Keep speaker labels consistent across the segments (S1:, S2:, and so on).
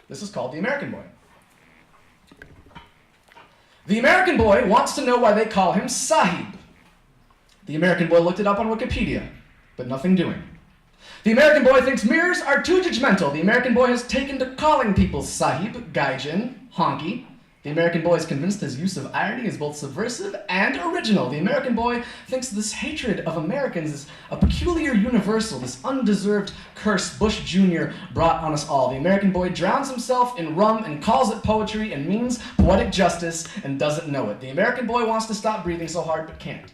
S1: This is called The American Boy. The American boy wants to know why they call him Sahib. The American boy looked it up on Wikipedia, but nothing doing. The American boy thinks mirrors are too judgmental. The American boy has taken to calling people Sahib, Gaijin, honky. The American boy is convinced his use of irony is both subversive and original. The American boy thinks this hatred of Americans is a peculiar universal, this undeserved curse Bush Jr. brought on us all. The American boy drowns himself in rum and calls it poetry and means poetic justice and doesn't know it. The American boy wants to stop breathing so hard but can't.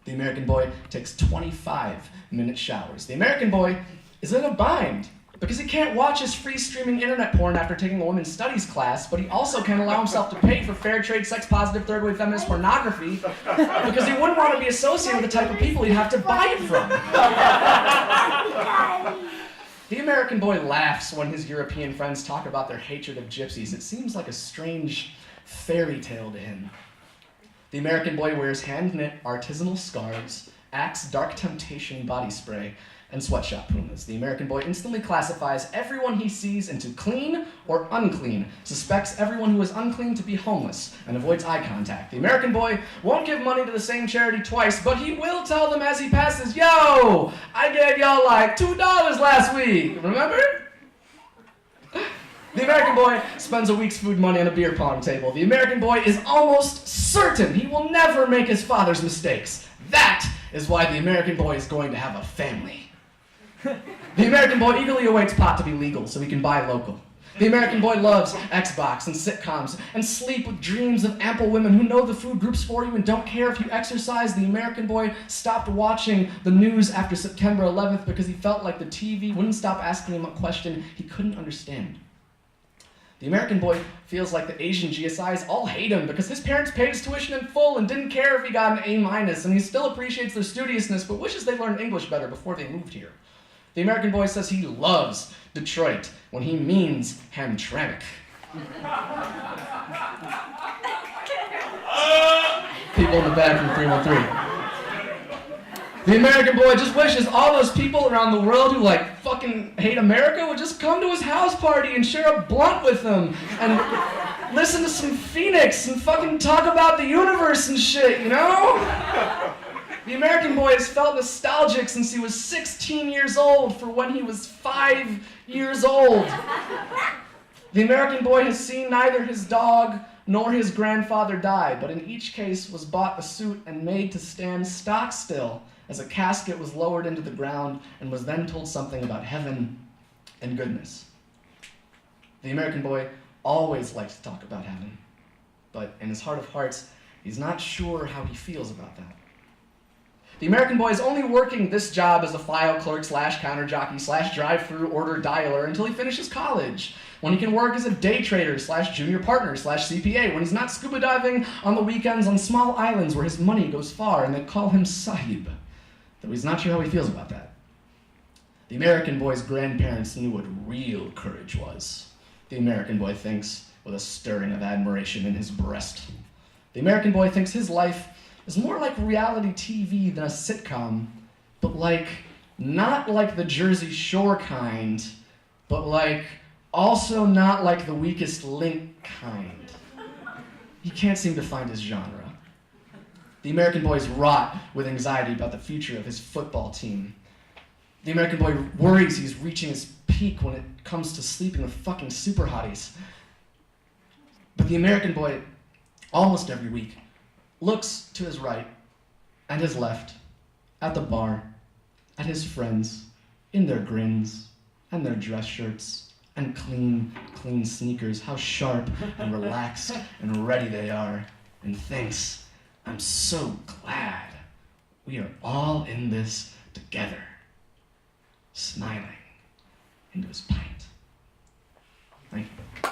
S1: The American boy takes 25-minute showers. The American boy is in a bind because he can't watch his free streaming internet porn after taking a women's studies class, but he also can't allow himself to pay for fair trade, sex-positive, third-wave feminist pornography because he wouldn't want to be associated with the type of people he'd have to buy it from. The American boy laughs when his European friends talk about their hatred of gypsies. It seems like a strange fairy tale to him. The American boy wears hand-knit artisanal scarves, Axe Dark Temptation body spray, and sweatshop pumas. The American boy instantly classifies everyone he sees into clean or unclean, suspects everyone who is unclean to be homeless, and avoids eye contact. The American boy won't give money to the same charity twice, but he will tell them as he passes, "Yo, I gave y'all like $2 last week, remember?" The American boy spends a week's food money on a beer pong table. The American boy is almost certain he will never make his father's mistakes. That is why the American boy is going to have a family. The American boy eagerly awaits pot to be legal so he can buy local. The American boy loves Xbox and sitcoms and sleep with dreams of ample women who know the food groups for you and don't care if you exercise. The American boy stopped watching the news after September 11th because he felt like the TV wouldn't stop asking him a question he couldn't understand. The American boy feels like the Asian GSIs all hate him because his parents paid his tuition in full and didn't care if he got an A-, and he still appreciates their studiousness but wishes they learned English better before they moved here. The American boy says he loves Detroit when he means Hamtramck. People in the back from 313. The American boy just wishes all those people around the world who like fucking hate America would just come to his house party and share a blunt with him and listen to some Phoenix and fucking talk about the universe and shit, you know? The American boy has felt nostalgic since he was 16 years old for when he was 5 years old. The American boy has seen neither his dog nor his grandfather die, but in each case was bought a suit and made to stand stock still as a casket was lowered into the ground and was then told something about heaven and goodness. The American boy always likes to talk about heaven, but in his heart of hearts, he's not sure how he feels about that. The American boy is only working this job as a file clerk / counter jockey / drive-through order dialer until he finishes college, when he can work as a day trader / junior partner / CPA, when he's not scuba diving on the weekends on small islands where his money goes far and they call him Sahib, though he's not sure how he feels about that. The American boy's grandparents knew what real courage was. The American boy thinks with a stirring of admiration in his breast. The American boy thinks his life is more like reality TV than a sitcom, but like, not like the Jersey Shore kind, but like, also not like the Weakest Link kind. He can't seem to find his genre. The American boy is wrought with anxiety about the future of his football team. The American boy worries he's reaching his peak when it comes to sleeping with fucking super hotties. But the American boy, almost every week, looks to his right and his left, at the bar, at his friends, in their grins, and their dress shirts, and clean sneakers, how sharp and relaxed and ready they are, and thinks, I'm so glad we are all in this together, smiling into his pint. Thank you.